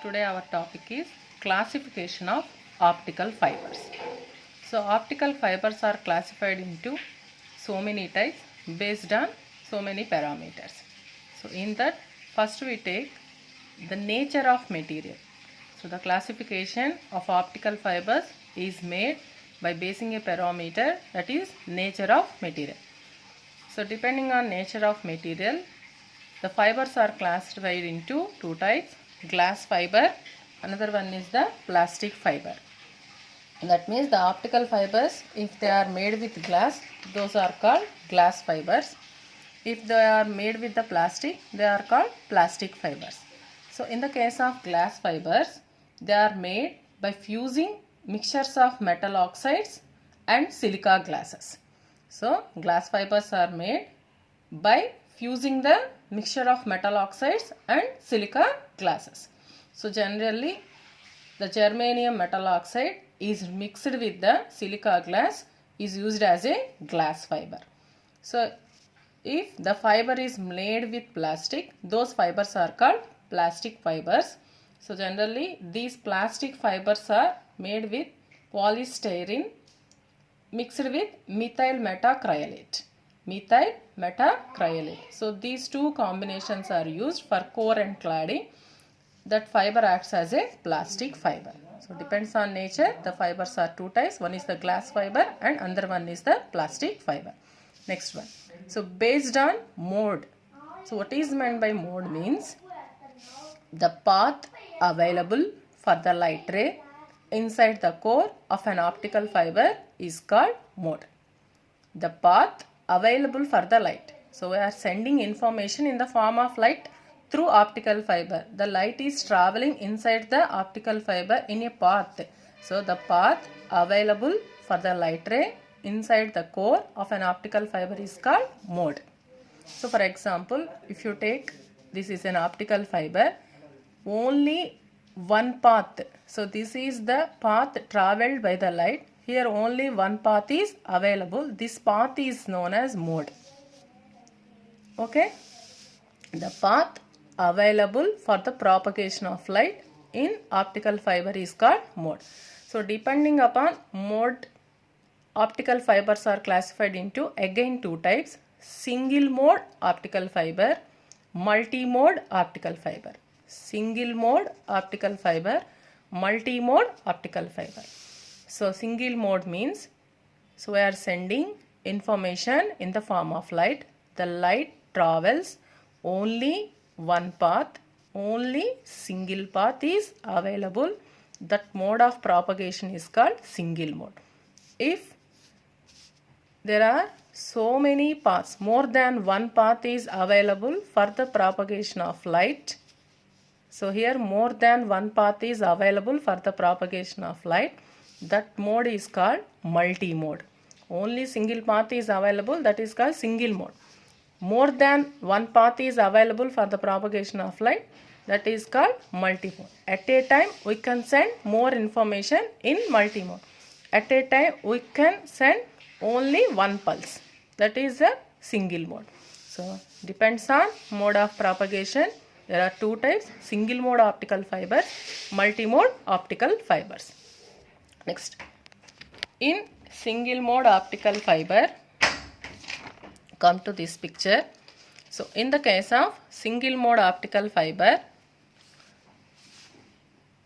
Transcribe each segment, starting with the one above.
Today our topic is classification of optical fibers. So optical fibers are classified into so many types based on so many parameters. So in that, first we take the nature of material. So the classification of optical fibers is made by basing a parameter, that is nature of material. So depending on nature of material, the fibers are classified into two types: glass fiber, another one is the plastic fiber. That means the optical fibers, if they are made with glass, those are called glass fibers. If they are made with the plastic, they are called plastic fibers. So in the case of glass fibers, they are made by fusing mixtures of metal oxides and silica glasses. So glass fibers are made by fusing the mixture of metal oxides and silica glasses. So generally the germanium metal oxide is mixed with the silica glass is used as a glass fiber. So if the fiber is made with plastic, those fibers are called plastic fibers. So generally these plastic fibers are made with polystyrene mixed with methyl methacrylate. Methyl methacrylate. So these two combinations are used for core and cladding. That fiber acts as a plastic fiber. So depends on nature. The fibers are two types. One is the glass fiber and another one is the plastic fiber. Next one. So based on mode. So what is meant by mode means the path available for the light ray inside the core of an optical fiber is called mode. The path available for the light. So we are sending information in the form of light through optical fiber. The light is traveling inside the optical fiber in a path. So the path available for the light ray inside the core of an optical fiber is called mode. So for example, if you take this is an optical fiber, only one path. So this is the path traveled by the light. Here only one path is available. This path is known as mode. Okay. The path available for the propagation of light in optical fiber is called mode. So depending upon mode, optical fibers are classified into again two types: single mode optical fiber, multi-mode optical fiber. Single mode optical fiber, multi-mode optical fiber. So single mode means, so we are sending information in the form of light. The light travels only one path, only single path is available. That mode of propagation is called single mode. If there are so many paths, more than one path is available for the propagation of light. So here more than one path is available for the propagation of light. That mode is called multi-mode. Only single path is available, that is called single mode. More than one path is available for the propagation of light, that is called multi-mode. At a time we can send more information in multi-mode. At a time we can send only one pulse, that is a single mode. So depends on mode of propagation. There are two types: single mode optical fibers, multi-mode optical fibers. Next, in single mode optical fiber, come to this picture. So in the case of single mode optical fiber,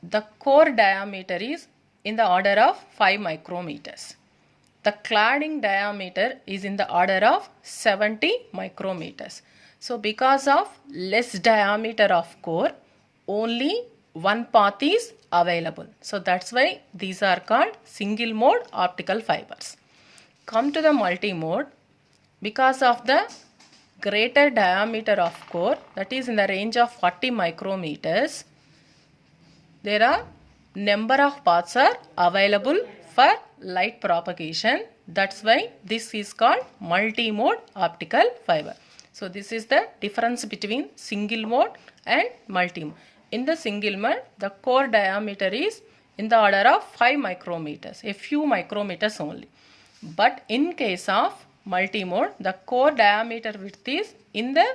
the core diameter is in the order of 5 micrometers. The cladding diameter is in the order of 70 micrometers. So because of less diameter of core, only one path is available. So that's why these are called single mode optical fibers. Come to the multi-mode. Because of the greater diameter of core, that is in the range of 40 micrometers, there are number of paths are available for light propagation. That's why this is called multi-mode optical fiber. So this is the difference between single mode and multi-mode. In the single mode, the core diameter is in the order of 5 micrometers, a few micrometers only. But in case of multi-mode, the core diameter width is in the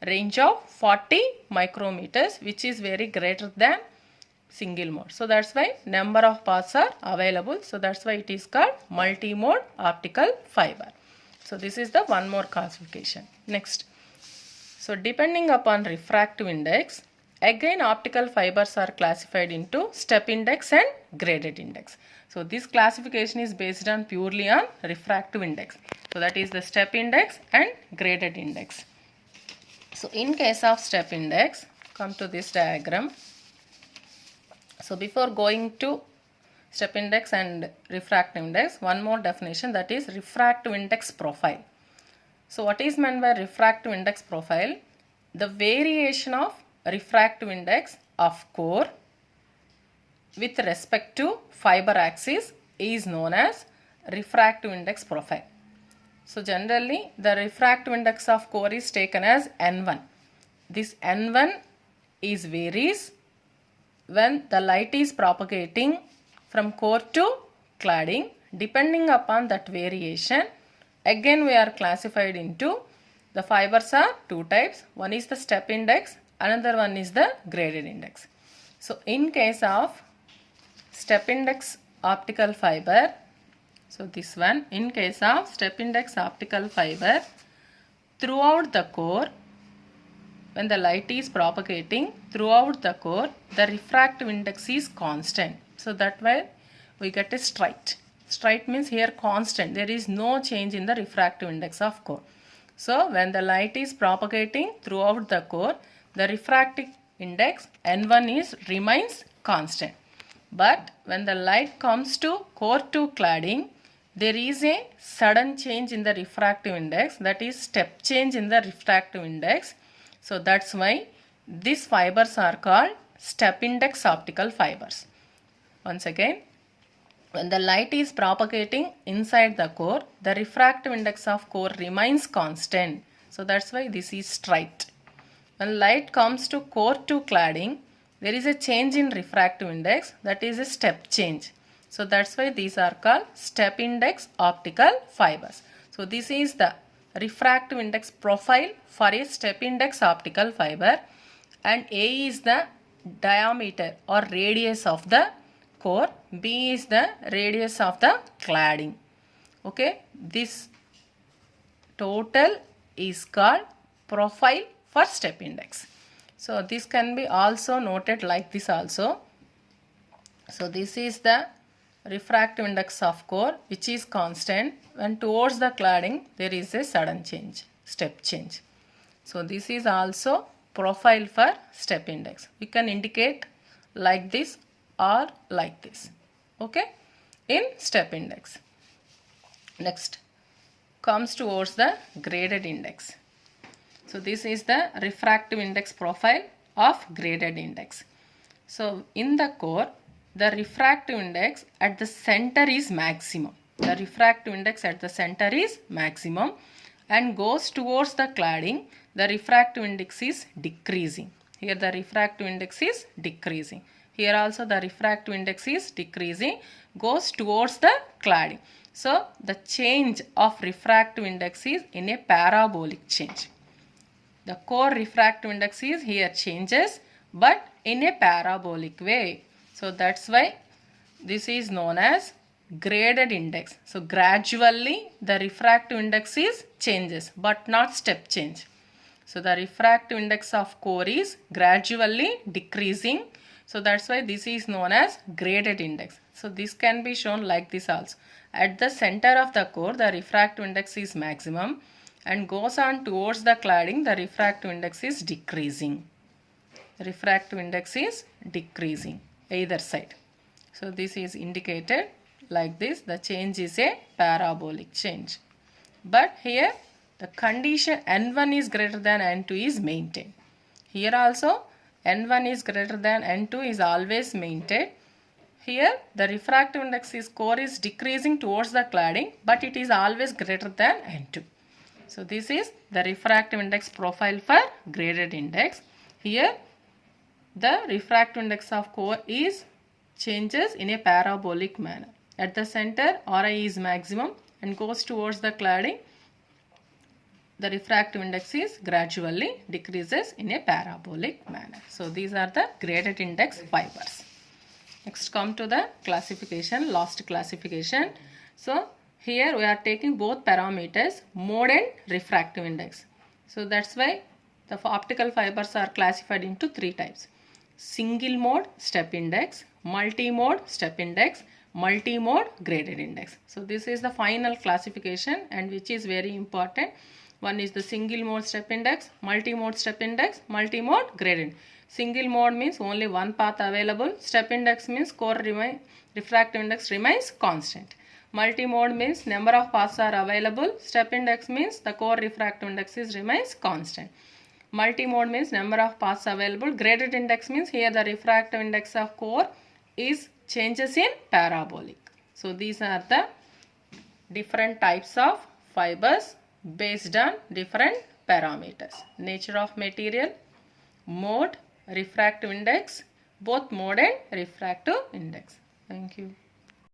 range of 40 micrometers, which is very greater than single mode. So that's why number of paths are available. So that's why it is called multi-mode optical fiber. So this is the one more classification. Next. So depending upon refractive index, again optical fibers are classified into step index and graded index. So this classification is based on purely on refractive index. So that is the step index and graded index. So in case of step index, come to this diagram. So before going to step index and refractive index, one more definition, that is refractive index profile. So what is meant by refractive index profile? The variation of refractive index of core with respect to fiber axis is known as refractive index profile. So generally the refractive index of core is taken as N1. This N1 is varies when the light is propagating from core to cladding. Depending upon that variation, again we are classified into, the fibers are two types. One is the step index, another one is the graded index. So in case of step index optical fiber, so this one, in case of step index optical fiber, throughout the core, when the light is propagating throughout the core, the refractive index is constant. So that way we get a straight. Straight means here constant. There is no change in the refractive index of core. So when the light is propagating throughout the core, the refractive index N1 remains constant. But when the light comes to core to cladding, there is a sudden change in the refractive index, that is step change in the refractive index. So that's why these fibers are called step index optical fibers. Once again, when the light is propagating inside the core, the refractive index of core remains constant. So that's why this is straight. When light comes to core to cladding, there is a change in refractive index, that is a step change. So that's why these are called step index optical fibers. So this is the refractive index profile for a step index optical fiber, and A is the diameter or radius of the core, B is the radius of the cladding. Okay, this total is called profile for step index. So this can be also noted like this also. So this is the refractive index of core, which is constant. When towards the cladding there is a sudden change, step change. So this is also profile for step index. We can indicate like this or like this. Okay, in step index. Next comes towards the graded index. So this is the refractive index profile of graded index. So in the core, the refractive index at the center is maximum. The refractive index at the center is maximum and goes towards the cladding. The refractive index is decreasing. Here the refractive index is decreasing. Here also the refractive index is decreasing, goes towards the cladding. So the change of refractive index is in a parabolic change. The core refractive index is here changes, but in a parabolic way. So that's why this is known as graded index. So gradually the refractive index is changes, but not step change. So the refractive index of core is gradually decreasing. So that's why this is known as graded index. So this can be shown like this also. At the center of the core, the refractive index is maximum and goes on towards the cladding, the refractive index is decreasing. The refractive index is decreasing either side. So this is indicated like this. The change is a parabolic change. But here the condition N1 is greater than N2 is maintained. Here also N1 is greater than N2 is always maintained. Here the refractive index is core is decreasing towards the cladding, but it is always greater than N2. So this is the refractive index profile for graded index. Here the refractive index of core is changes in a parabolic manner. At the center Ri is maximum and goes towards the cladding. The refractive index is gradually decreases in a parabolic manner. So these are the graded index fibers. Next come to the classification, last classification. So here we are taking both parameters, mode and refractive index. So that's why the optical fibers are classified into three types: single mode step index, multi-mode step index, multi-mode graded index. So this is the final classification, and which is very important. One is the single mode step index, multi-mode step index, multi-mode graded. Single mode means only one path available. Step index means refractive index remains constant. Multi-mode means number of paths are available. Step index means the core refractive index remains constant. Multi-mode means number of paths available. Graded index means here the refractive index of core is changes in parabolic. So these are the different types of fibers based on different parameters: nature of material, mode, refractive index, both mode and refractive index. Thank you.